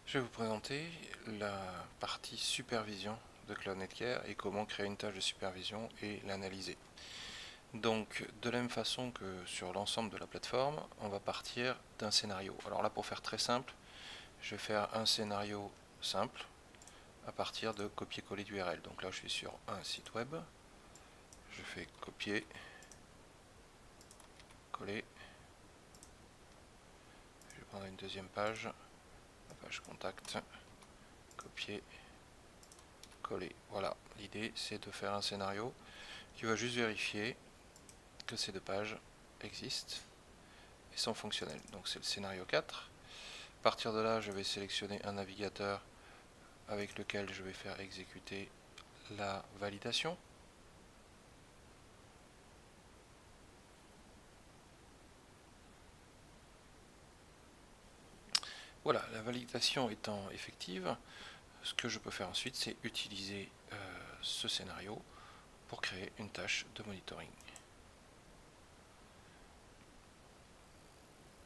Je vais vous présenter la partie supervision de Cloud Netgear et comment créer une tâche de supervision et l'analyser. Donc, de la même façon que sur l'ensemble de la plateforme, on va partir d'un scénario. Alors là, pour faire très simple, je vais faire un scénario simple à partir de copier-coller d'URL. Donc là, je suis sur un site web. Je fais copier, coller. Je vais prendre une deuxième page, la page contact, copier, coller. Voilà, l'idée c'est de faire un scénario qui va juste vérifier que ces deux pages existent et sont fonctionnelles. Donc c'est le scénario 4. À partir de là, je vais sélectionner un navigateur avec lequel je vais faire exécuter la validation. Voilà, la validation étant effective, ce que je peux faire ensuite, c'est utiliser ce scénario pour créer une tâche de monitoring.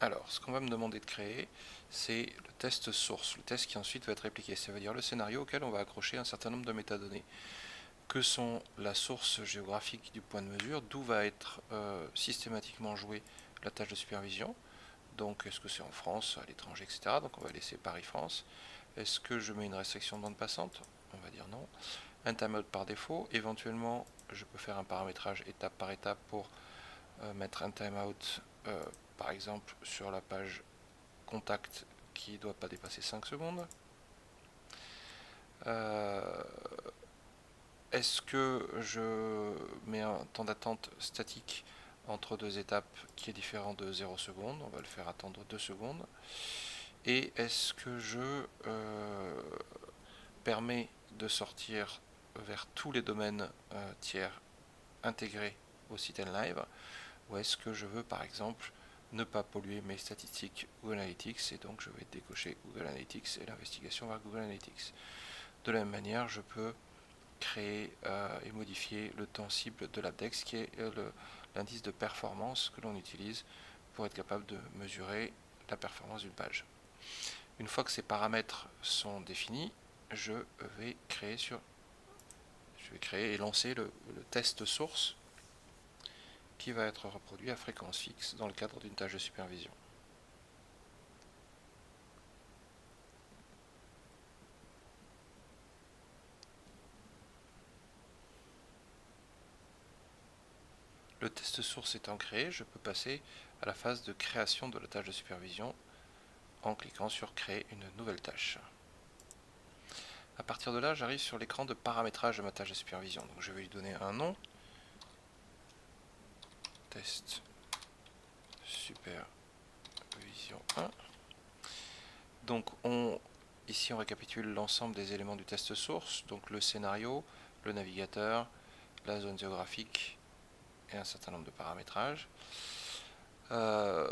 Alors, ce qu'on va me demander de créer, c'est le test source, le test qui ensuite va être répliqué. Ça veut dire le scénario auquel on va accrocher un certain nombre de métadonnées, que sont la source géographique du point de mesure, d'où va être systématiquement jouée la tâche de supervision. Donc, est-ce que c'est en France, à l'étranger, etc. Donc, on va laisser Paris-France. Est-ce que je mets une restriction de bande passante? On va dire non. Un timeout par défaut. Éventuellement, je peux faire un paramétrage étape par étape pour mettre un timeout, par exemple, sur la page contact qui ne doit pas dépasser 5 secondes. Est-ce que je mets un temps d'attente statique entre deux étapes qui est différent de 0 secondes? On va le faire attendre 2 secondes. Et est-ce que je permets de sortir vers tous les domaines tiers intégrés au site Live, ou est-ce que je veux par exemple ne pas polluer mes statistiques Google Analytics, et donc je vais décocher Google Analytics et l'investigation vers Google Analytics. De la même manière, je peux créer et modifier le temps cible de l'Abdex, qui est l'indice de performance que l'on utilise pour être capable de mesurer la performance d'une page. Une fois que ces paramètres sont définis, je vais créer et lancer le test source qui va être reproduit à fréquence fixe dans le cadre d'une tâche de supervision. Le test source étant créé, je peux passer à la phase de création de la tâche de supervision en cliquant sur créer une nouvelle tâche. À partir de là, j'arrive sur l'écran de paramétrage de ma tâche de supervision. Donc je vais lui donner un nom. Test supervision 1. Donc ici on récapitule l'ensemble des éléments du test source, donc le scénario, le navigateur, la zone géographique et un certain nombre de paramétrages. La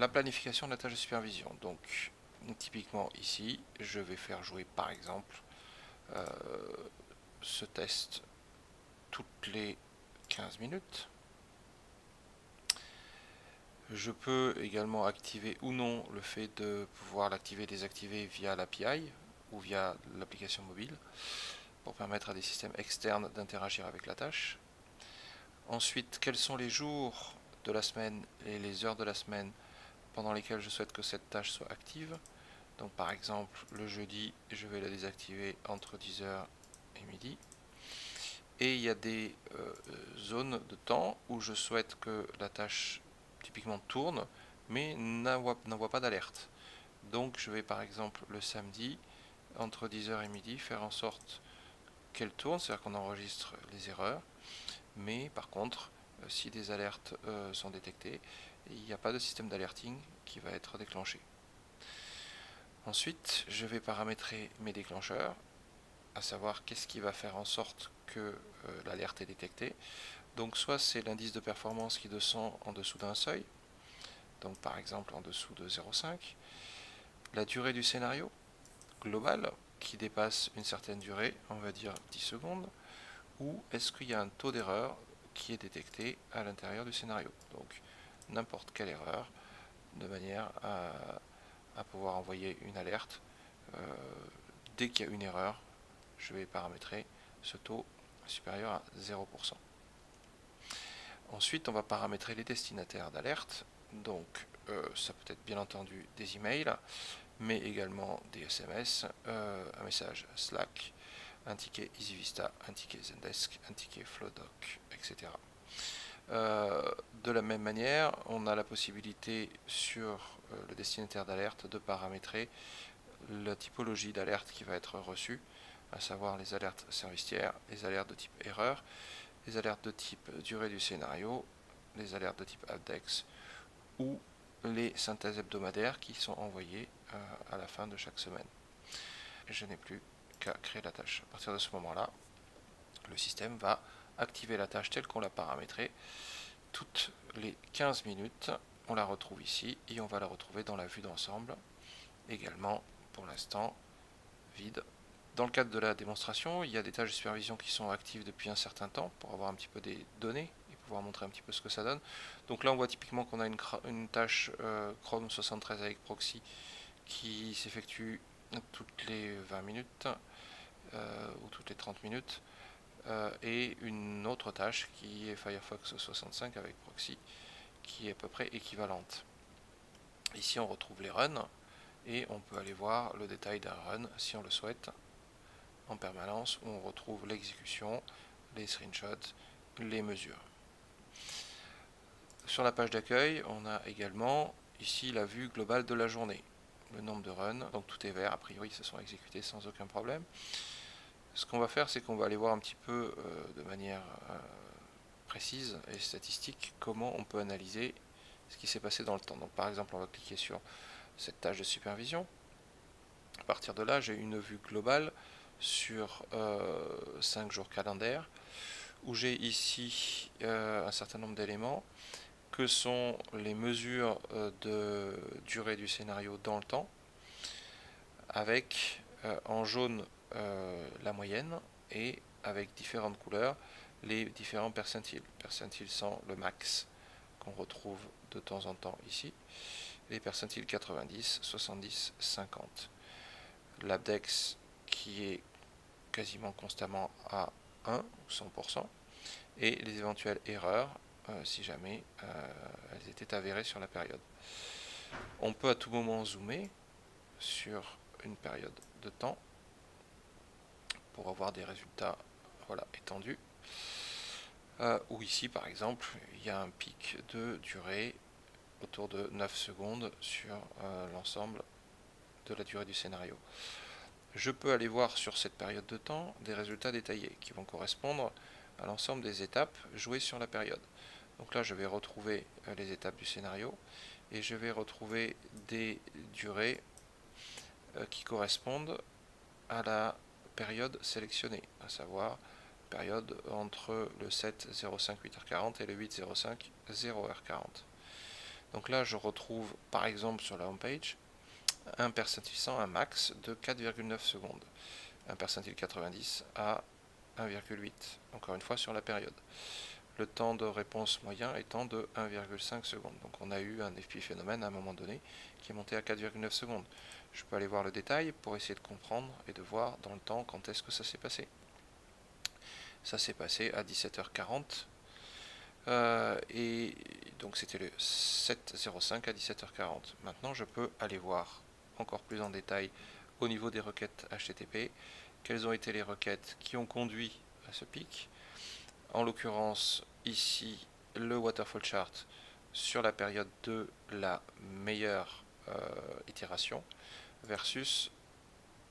planification de la tâche de supervision. Donc typiquement ici, je vais faire jouer par exemple ce test toutes les 15 minutes. Je peux également activer ou non le fait de pouvoir l'activer et désactiver via l'API ou via l'application mobile pour permettre à des systèmes externes d'interagir avec la tâche. Ensuite, quels sont les jours de la semaine et les heures de la semaine pendant lesquelles je souhaite que cette tâche soit active. Donc par exemple, le jeudi, je vais la désactiver entre 10h et midi. Et il y a des zones de temps où je souhaite que la tâche typiquement tourne, mais n'envoie pas d'alerte. Donc je vais par exemple le samedi, entre 10h et midi, faire en sorte qu'elle tourne, c'est-à-dire qu'on enregistre les erreurs, mais par contre, si des alertes sont détectées, il n'y a pas de système d'alerting qui va être déclenché. Ensuite, je vais paramétrer mes déclencheurs, à savoir qu'est-ce qui va faire en sorte que l'alerte est détectée. Donc soit c'est l'indice de performance qui descend en dessous d'un seuil, donc par exemple en dessous de 0,5, la durée du scénario global qui dépasse une certaine durée, on va dire 10 secondes, ou est-ce qu'il y a un taux d'erreur qui est détecté à l'intérieur du scénario. Donc n'importe quelle erreur, de manière à à pouvoir envoyer une alerte. Dès qu'il y a une erreur, je vais paramétrer ce taux supérieur à 0%. Ensuite, on va paramétrer les destinataires d'alerte. Donc, ça peut être bien entendu des emails, mais également des SMS, un message Slack, un ticket EasyVista, un ticket Zendesk, un ticket Flowdoc, etc. De la même manière, on a la possibilité sur le destinataire d'alerte de paramétrer la typologie d'alerte qui va être reçue, à savoir les alertes service tiers, les alertes de type erreur, les alertes de type durée du scénario, les alertes de type Updex ou les synthèses hebdomadaires qui sont envoyées à la fin de chaque semaine. Je n'ai plus qu'à créer la tâche. À partir de ce moment-là, le système va activer la tâche telle qu'on l'a paramétrée. Toutes les 15 minutes, on la retrouve ici et on va la retrouver dans la vue d'ensemble. Également, pour l'instant, vide. Dans le cadre de la démonstration, il y a des tâches de supervision qui sont actives depuis un certain temps pour avoir un petit peu des données et pouvoir montrer un petit peu ce que ça donne. Donc là, on voit typiquement qu'on a une tâche Chrome 73 avec proxy qui s'effectue toutes les 20 minutes ou toutes les 30 minutes et une autre tâche qui est Firefox 65 avec proxy qui est à peu près équivalente. Ici, on retrouve les runs et on peut aller voir le détail d'un run si on le souhaite en permanence, où on retrouve l'exécution, les screenshots, les mesures. Sur la page d'accueil, on a également ici la vue globale de la journée, le nombre de runs, donc tout est vert, a priori ils se sont exécutés sans aucun problème. Ce qu'on va faire, c'est qu'on va aller voir un petit peu de manière précise et statistique comment on peut analyser ce qui s'est passé dans le temps. Donc par exemple, on va cliquer sur cette tâche de supervision. À partir de là, j'ai une vue globale sur 5 jours calendaires où j'ai ici un certain nombre d'éléments que sont les mesures de durée du scénario dans le temps avec en jaune la moyenne et avec différentes couleurs les différents percentiles. Percentile 100, le max qu'on retrouve de temps en temps ici, les percentiles 90, 70, 50. L'abdex qui est quasiment constamment à 1 ou 100%, et les éventuelles erreurs si jamais elles étaient avérées sur la période. On peut à tout moment zoomer sur une période de temps pour avoir des résultats étendus. Ou ici par exemple, il y a un pic de durée autour de 9 secondes sur l'ensemble de la durée du scénario. Je peux aller voir sur cette période de temps des résultats détaillés qui vont correspondre à l'ensemble des étapes jouées sur la période. Donc là, je vais retrouver les étapes du scénario et je vais retrouver des durées qui correspondent à la période sélectionnée, à savoir période entre le 7.05 8h40 et le 8.05 0h40. Donc là, je retrouve par exemple sur la homepage un percentile 100, un max de 4,9 secondes, un percentile 90 à 1,8, encore une fois sur la période. Le temps de réponse moyen étant de 1,5 secondes. Donc on a eu un épiphénomène à un moment donné qui est monté à 4,9 secondes. Je peux aller voir le détail pour essayer de comprendre et de voir dans le temps quand est-ce que ça s'est passé. Ça s'est passé à 17h40 et donc c'était le 7.05 à 17h40. Maintenant je peux aller voir encore plus en détail au niveau des requêtes HTTP quelles ont été les requêtes qui ont conduit à ce pic. En l'occurrence ici le waterfall chart sur la période de la meilleure itération versus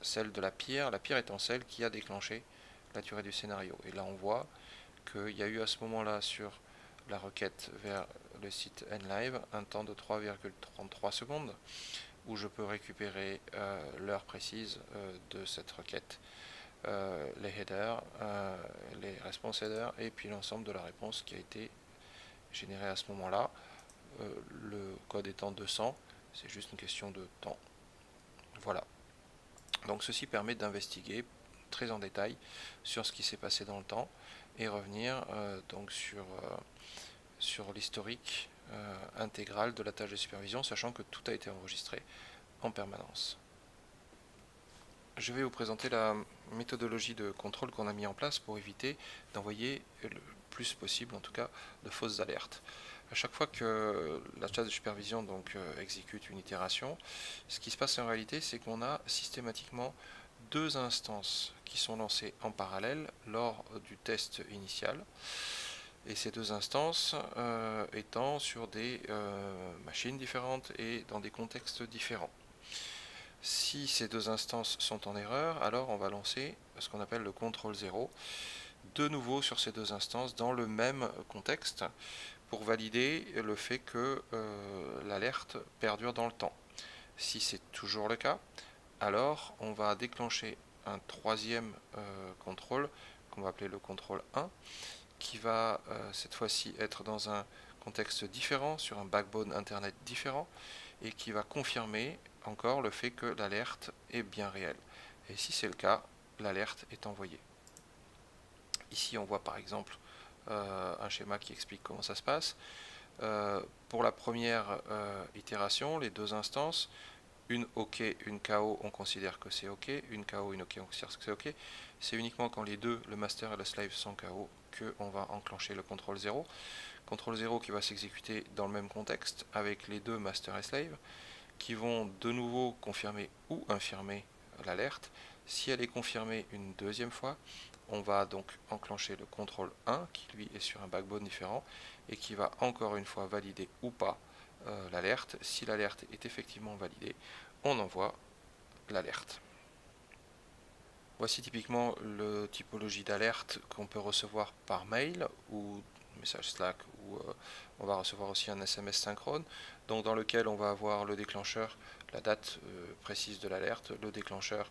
celle de la pire étant celle qui a déclenché la durée du scénario. Et là on voit qu'il y a eu à ce moment-là sur la requête vers le site NLive un temps de 3,33 secondes où je peux récupérer l'heure précise de cette requête, les headers, les response headers et puis l'ensemble de la réponse qui a été générée à ce moment-là. Le code étant 200, c'est juste une question de temps. Voilà. Donc ceci permet d'investiguer très en détail sur ce qui s'est passé dans le temps et revenir donc sur l'historique intégral de la tâche de supervision, sachant que tout a été enregistré en permanence. Je vais vous présenter la méthodologie de contrôle qu'on a mis en place pour éviter d'envoyer le plus possible, en tout cas, de fausses alertes. À chaque fois que la classe de supervision exécute une itération, ce qui se passe en réalité, c'est qu'on a systématiquement deux instances qui sont lancées en parallèle lors du test initial. Et ces deux instances étant sur des machines différentes et dans des contextes différents. Si ces deux instances sont en erreur, alors on va lancer ce qu'on appelle le contrôle 0, de nouveau sur ces deux instances dans le même contexte, pour valider le fait que l'alerte perdure dans le temps. Si c'est toujours le cas, alors on va déclencher un troisième contrôle, qu'on va appeler le contrôle 1, qui va cette fois-ci être dans un contexte différent, sur un backbone internet différent, et qui va confirmer encore le fait que l'alerte est bien réelle. Et si c'est le cas, l'alerte est envoyée. Ici, on voit par exemple un schéma qui explique comment ça se passe. Pour la première itération, les deux instances, une OK, une KO, on considère que c'est OK, une KO, une OK, on considère que c'est OK. C'est uniquement quand les deux, le master et le slave, sont KO qu'on va enclencher le contrôle 0. Contrôle 0 qui va s'exécuter dans le même contexte avec les deux master et slave, qui vont de nouveau confirmer ou infirmer l'alerte. Si elle est confirmée une deuxième fois, on va donc enclencher le contrôle 1 qui lui est sur un backbone différent et qui va encore une fois valider ou pas l'alerte. Si l'alerte est effectivement validée, on envoie l'alerte. Voici typiquement la typologie d'alerte qu'on peut recevoir par mail ou message Slack, où on va recevoir aussi un SMS synchrone, donc dans lequel on va avoir le déclencheur, la date précise de l'alerte, le déclencheur,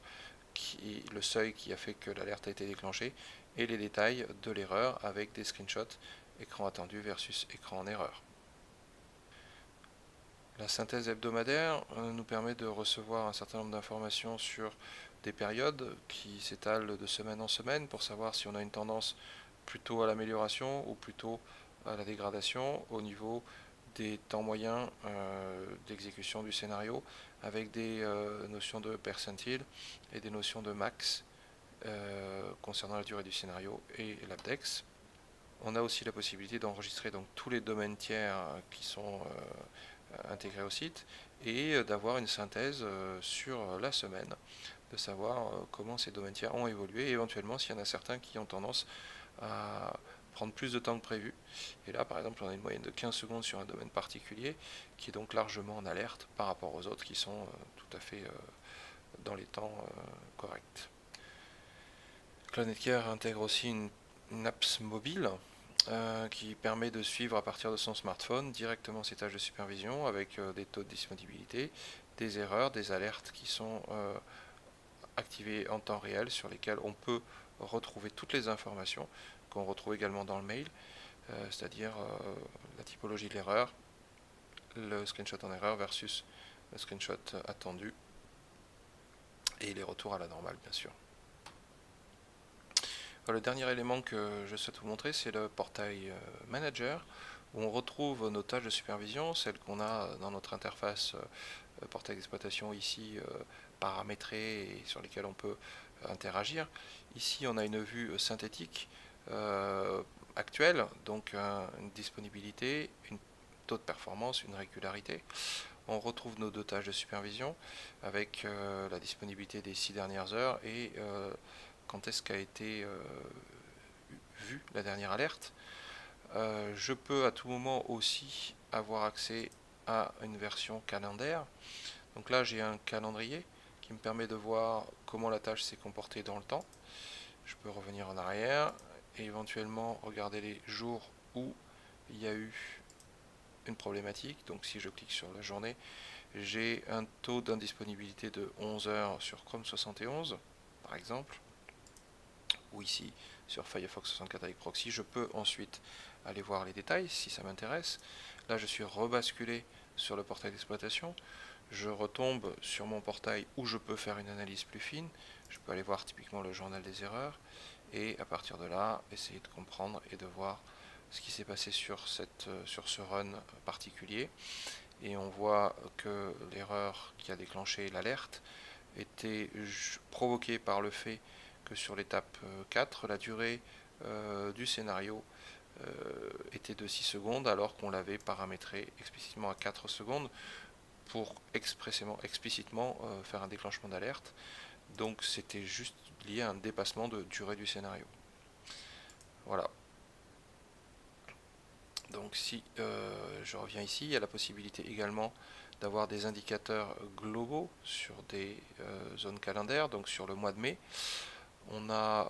le seuil qui a fait que l'alerte a été déclenchée, et les détails de l'erreur avec des screenshots écran attendu versus écran en erreur. La synthèse hebdomadaire nous permet de recevoir un certain nombre d'informations sur des périodes qui s'étalent de semaine en semaine pour savoir si on a une tendance plutôt à l'amélioration ou plutôt à la dégradation au niveau des temps moyens d'exécution du scénario, avec des notions de percentile et des notions de max concernant la durée du scénario et l'abdex. On a aussi la possibilité d'enregistrer donc tous les domaines tiers qui sont intégrés au site et d'avoir une synthèse sur la semaine, de savoir comment ces domaines tiers ont évolué et éventuellement s'il y en a certains qui ont tendance à prendre plus de temps que prévu. Et là, par exemple, on a une moyenne de 15 secondes sur un domaine particulier qui est donc largement en alerte par rapport aux autres qui sont tout à fait dans les temps corrects. CloudNetCare intègre aussi une apps mobile qui permet de suivre à partir de son smartphone directement ses tâches de supervision avec des taux de disponibilité, des erreurs, des alertes qui sont activées en temps réel sur lesquelles on peut retrouver toutes les informations qu'on retrouve également dans le mail, c'est-à-dire la typologie de l'erreur, le screenshot en erreur versus le screenshot attendu et les retours à la normale bien sûr. Le dernier élément que je souhaite vous montrer, c'est le portail Manager, où on retrouve nos tâches de supervision, celles qu'on a dans notre interface portail d'exploitation ici paramétrée et sur lesquelles on peut interagir. Ici, on a une vue synthétique actuelle, donc une disponibilité, une taux de performance, une régularité. On retrouve nos deux tâches de supervision avec la disponibilité des 6 dernières heures et quand est-ce qu'a été vue la dernière alerte. Je peux à tout moment aussi avoir accès à une version calendaire. Donc là j'ai un calendrier qui me permet de voir comment la tâche s'est comportée dans le temps. Je peux revenir en arrière et éventuellement regarder les jours où il y a eu une problématique. Donc si je clique sur la journée, j'ai un taux d'indisponibilité de 11 heures sur Chrome 71 par exemple, ou ici sur Firefox 64 avec proxy. Je peux ensuite aller voir les détails si ça m'intéresse. Là je suis rebasculé sur le portail d'exploitation. Je retombe sur mon portail où je peux faire une analyse plus fine. Je peux aller voir typiquement le journal des erreurs et à partir de là essayer de comprendre et de voir ce qui s'est passé sur ce run particulier et on voit que l'erreur qui a déclenché l'alerte était provoquée par le fait que sur l'étape 4, la durée du scénario était de 6 secondes alors qu'on l'avait paramétré explicitement à 4 secondes pour explicitement faire un déclenchement d'alerte. Donc c'était juste lié à un dépassement de durée du scénario. Voilà. Donc si je reviens ici, il y a la possibilité également d'avoir des indicateurs globaux sur des zones calendaires, donc sur le mois de mai. On a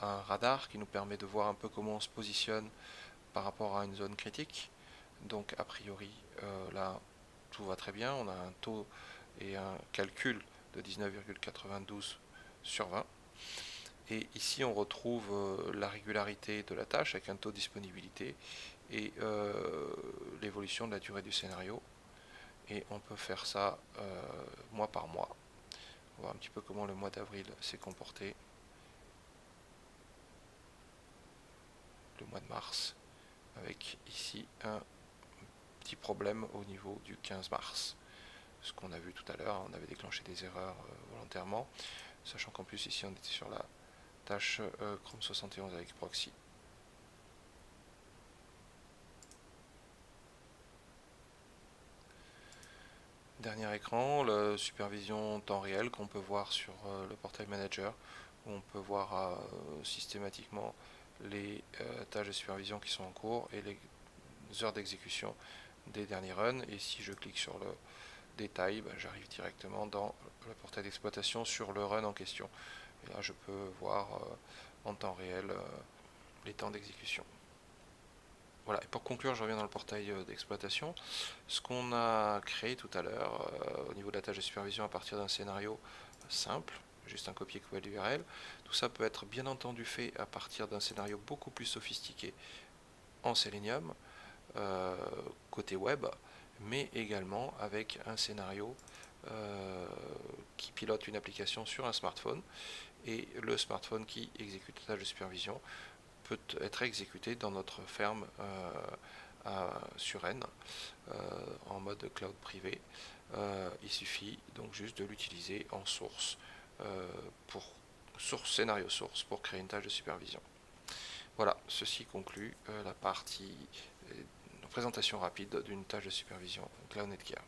un radar qui nous permet de voir un peu comment on se positionne par rapport à une zone critique. Donc a priori, là, tout va très bien. On a un taux et un calcul de 19,92 sur 20. Et ici, on retrouve la régularité de la tâche avec un taux de disponibilité et l'évolution de la durée du scénario. Et on peut faire ça mois par mois. On va voir un petit peu comment le mois d'avril s'est comporté. Le mois de mars, avec ici un petit problème au niveau du 15 mars. Ce qu'on a vu tout à l'heure, on avait déclenché des erreurs volontairement, sachant qu'en plus ici on était sur la tâche Chrome 71 avec proxy. Dernier écran, la supervision temps réel qu'on peut voir sur le portail manager, où on peut voir systématiquement les tâches de supervision qui sont en cours et les heures d'exécution des derniers runs. Et si je clique sur le détail, j'arrive directement dans le portail d'exploitation sur le run en question. Et là je peux voir en temps réel les temps d'exécution. Voilà, et pour conclure, je reviens dans le portail d'exploitation. Ce qu'on a créé tout à l'heure au niveau de la tâche de supervision à partir d'un scénario simple, juste un copier-coller d'URL, tout ça peut être bien entendu fait à partir d'un scénario beaucoup plus sophistiqué en Selenium, côté web, mais également avec un scénario qui pilote une application sur un smartphone, et le smartphone qui exécute la tâche de supervision peut être exécuté dans notre ferme sur N en mode cloud privé. Il suffit donc juste de l'utiliser en source pour scénario source pour créer une tâche de supervision. Voilà, ceci conclut la partie présentation rapide d'une tâche de supervision Cloud Netgear.